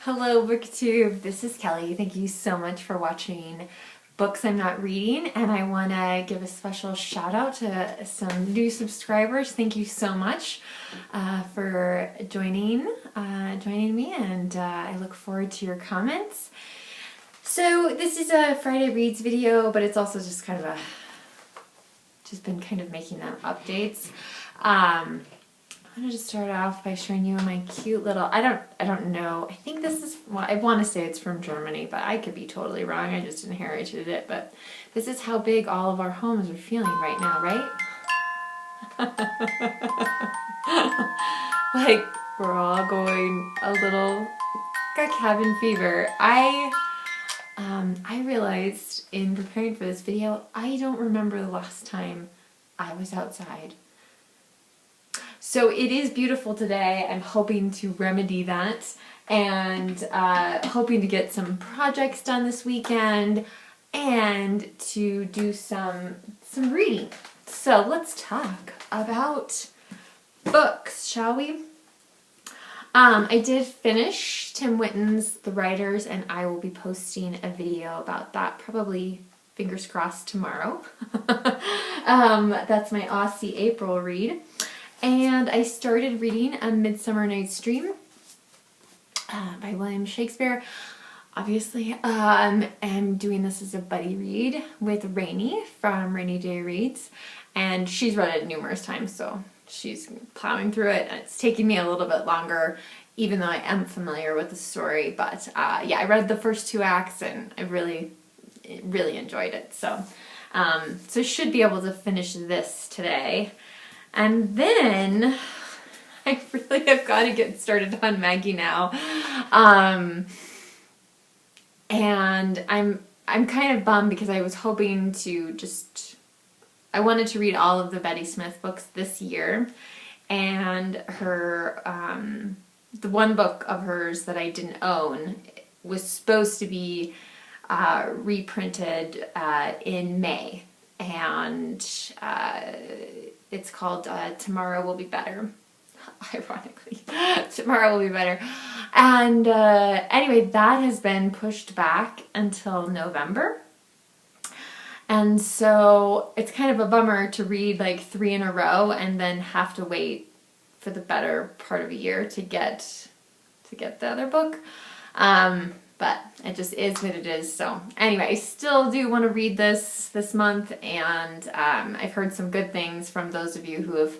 Hello Booktube, this is Kelly. Thank you so much for watching Books I'm Not Reading, and I want to give a special shout out to some new subscribers. Thank you so much for joining me, and I look forward to your comments. So this is a Friday Reads video, but it's also just kind of been kind of making them updates. I'm going to just start off by showing you my cute little, I don't know, I think this is, well, I want to say it's from Germany, but I could be totally wrong. I just inherited it, but this is how big all of our homes are feeling right now, right? Like, we're all going a little, got cabin fever. I realized in preparing for this video, I don't remember the last time I was outside. So it is beautiful today. I'm hoping to remedy that and hoping to get some projects done this weekend and to do some reading. So let's talk about books, shall we? I did finish Tim Winton's The Writers, and I will be posting a video about that probably, fingers crossed, tomorrow. That's my Aussie April read. And I started reading A Midsummer Night's Dream by William Shakespeare. Obviously, I'm doing this as a buddy read with Rainey from Rainy Day Reads, and she's read it numerous times, so she's plowing through it, and it's taking me a little bit longer, even though I am familiar with the story. But yeah, I read the first 2 acts, and I really enjoyed it. So, so I should be able to finish this today. And then I really have got to get started on Maggie-Now. And I'm kind of bummed because I was hoping to I wanted to read all of the Betty Smith books this year. And her, the one book of hers that I didn't own was supposed to be reprinted in May. And it's called Tomorrow Will Be Better. Ironically, Tomorrow Will Be Better. And anyway, that has been pushed back until November. And so it's kind of a bummer to read like 3 in a row and then have to wait for the better part of a year to get the other book. But it just is what it is. So anyway, I still do want to read this month, and I've heard some good things from those of you who have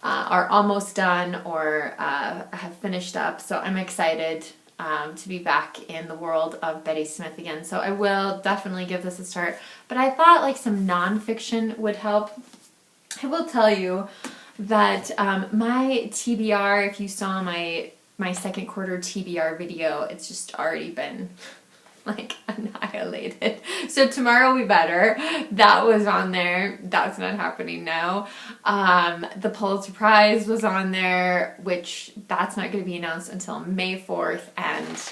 are almost done or have finished up. So I'm excited to be back in the world of Betty Smith again. So I will definitely give this a start. But I thought like some nonfiction would help. I will tell you that my TBR, if you saw my second quarter TBR video, it's just already been like annihilated. So Tomorrow Will Be Better, that was on there. That's not happening now. The Pulitzer Prize was on there, which that's not going to be announced until May 4th, and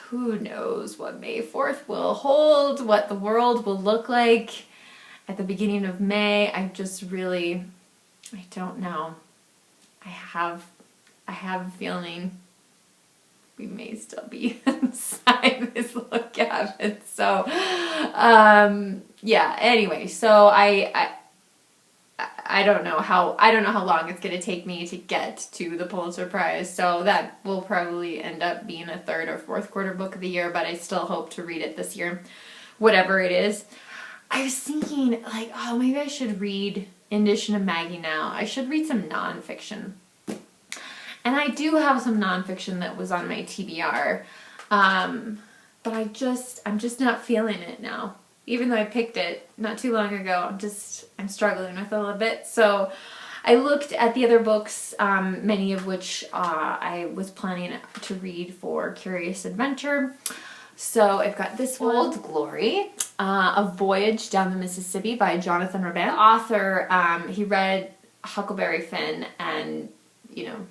who knows what May 4th will hold, what the world will look like at the beginning of May. I don't know. I have a feeling we may still be inside this little cabin. So, yeah. Anyway, so I don't know how long it's going to take me to get to the Pulitzer Prize. So that will probably end up being a 3rd or 4th quarter book of the year. But I still hope to read it this year, whatever it is. I was thinking like, oh, maybe I should read, in addition to Maggie-Now, I should read some nonfiction. And I do have some nonfiction that was on my TBR, but I'm just not feeling it now. Even though I picked it not too long ago, I'm struggling with it a little bit. So I looked at the other books, many of which I was planning to read for Curious Adventure. So I've got this one, Old Glory, A Voyage Down the Mississippi by Jonathan Raban. The author, he read Huckleberry Finn and, you know,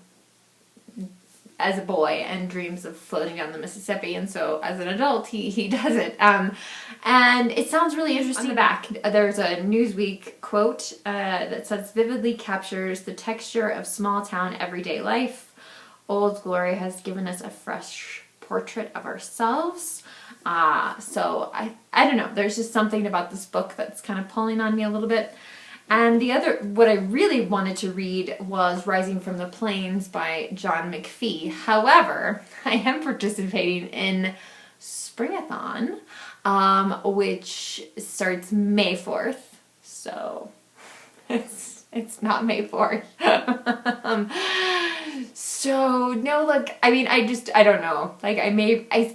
as a boy, and dreams of floating down the Mississippi, and so as an adult he does it, and it sounds really interesting. On the back there's a Newsweek quote that says, vividly captures the texture of small town everyday life. Old Glory has given us a fresh portrait of ourselves. So I don't know, there's just something about this book that's kind of pulling on me a little bit. And the other, what I really wanted to read was Rising from the Plains by John McPhee. However, I am participating in Springathon, which starts May 4th. So it's not May 4th. So no, look, I mean, I don't know. Like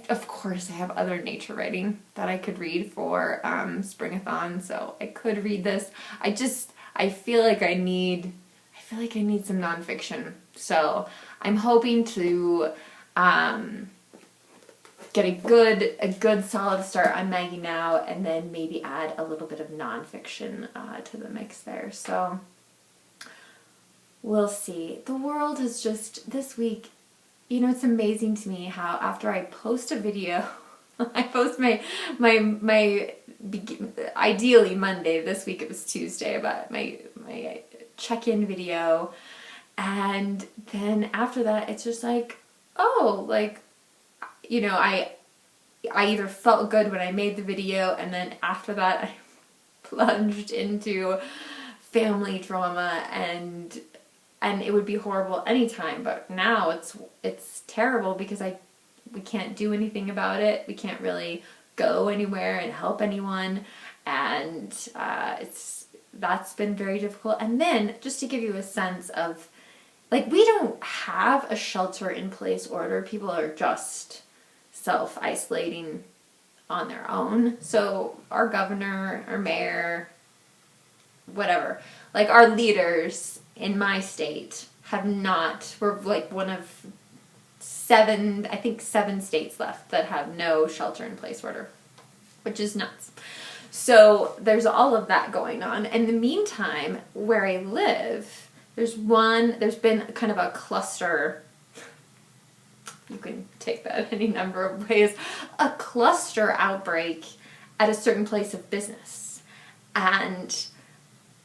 of course I have other nature writing that I could read for Springathon, so I could read this. I feel like I need some nonfiction. So I'm hoping to get a good solid start on Maggie-Now, and then maybe add a little bit of nonfiction to the mix there. So we'll see. The world has just, this week, you know, it's amazing to me how after I post a video, I post my ideally Monday, this week it was Tuesday, but my check-in video, and then after that it's just like, oh, like, you know, I either felt good when I made the video, and then after that I plunged into family drama, and it would be horrible anytime, but now it's terrible because we can't do anything about it. We can't really go anywhere and help anyone, and that's been very difficult. And then, just to give you a sense of, like, we don't have a shelter-in-place order. People are just self-isolating on their own. So our governor, our mayor, whatever, like our leaders in my state we're like one of seven states left that have no shelter-in-place order, which is nuts. So there's all of that going on. In the meantime, where I live, there's been kind of a cluster, you can take that any number of ways, a cluster outbreak at a certain place of business. And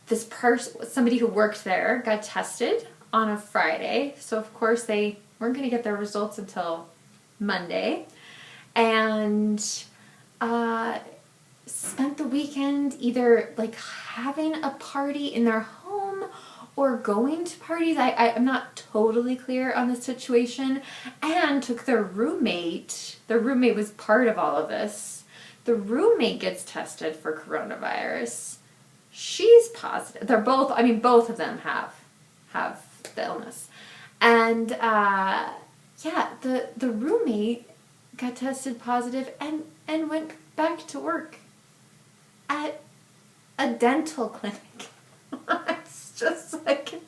this person, somebody who worked there, got tested on a Friday. So of course they weren't going to get their results until Monday. And spent the weekend either like having a party in their home or going to parties. I'm not totally clear on the situation. And took their roommate. Their roommate was part of all of this. The roommate gets tested for coronavirus. She's positive. They're both, I mean, both of them have the illness. And yeah, the roommate got tested positive and went back to work at a dental clinic. It's just like,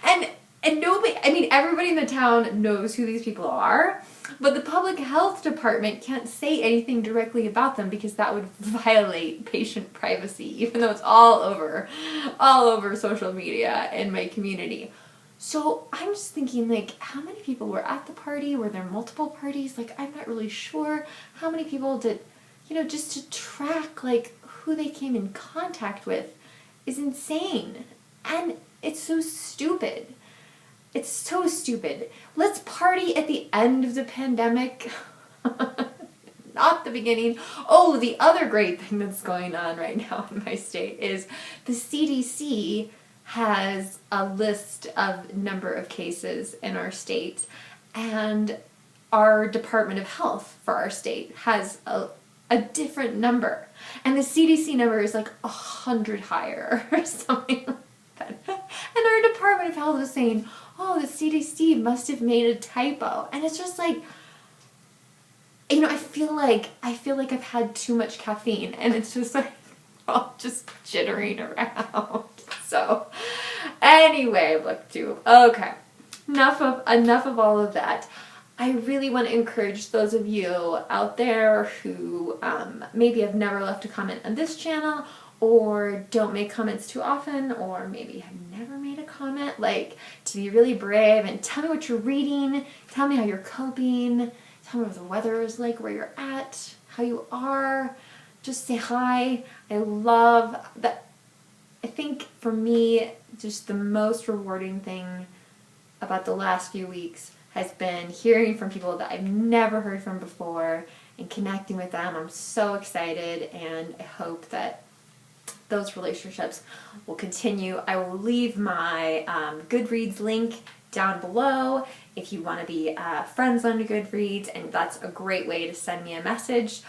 and nobody, I mean, everybody in the town knows who these people are, but the public health department can't say anything directly about them because that would violate patient privacy, even though it's all over social media in my community. So I'm just thinking, like, how many people were at the party? Were there multiple parties? Like, I'm not really sure how many people did, you know, just to track, like, who they came in contact with is insane. And it's so stupid. It's so stupid. Let's party at the end of the pandemic, not the beginning. Oh, the other great thing that's going on right now in my state is the CDC has a list of number of cases in our state, and our Department of Health for our state has a different number, and the CDC number is like 100 higher or something like that. And our Department of Health is saying, oh, the CDC must have made a typo. And it's just like, you know, I feel like I've had too much caffeine, and it's just like all just jittering around. So anyway, Booktube. Okay, enough of all of that. I really want to encourage those of you out there who maybe have never left a comment on this channel, or don't make comments too often, or maybe have never made a comment, like, to be really brave and tell me what you're reading, tell me how you're coping, tell me what the weather is like where you're at, how you are, just say hi. I love that. I think for me, just the most rewarding thing about the last few weeks has been hearing from people that I've never heard from before and connecting with them. I'm so excited, and I hope that those relationships will continue. I will leave my Goodreads link down below if you want to be friends on Goodreads, and that's a great way to send me a message.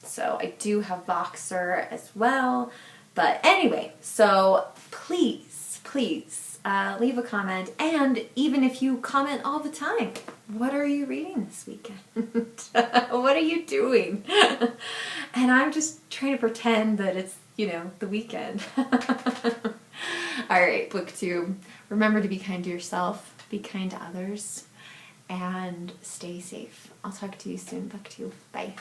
So I do have Voxer as well. But anyway, so please leave a comment, and even if you comment all the time, what are you reading this weekend? What are you doing? And I'm just trying to pretend that it's, you know, the weekend. Alright, Booktube, remember to be kind to yourself, be kind to others, and stay safe. I'll talk to you soon, Booktube. Bye.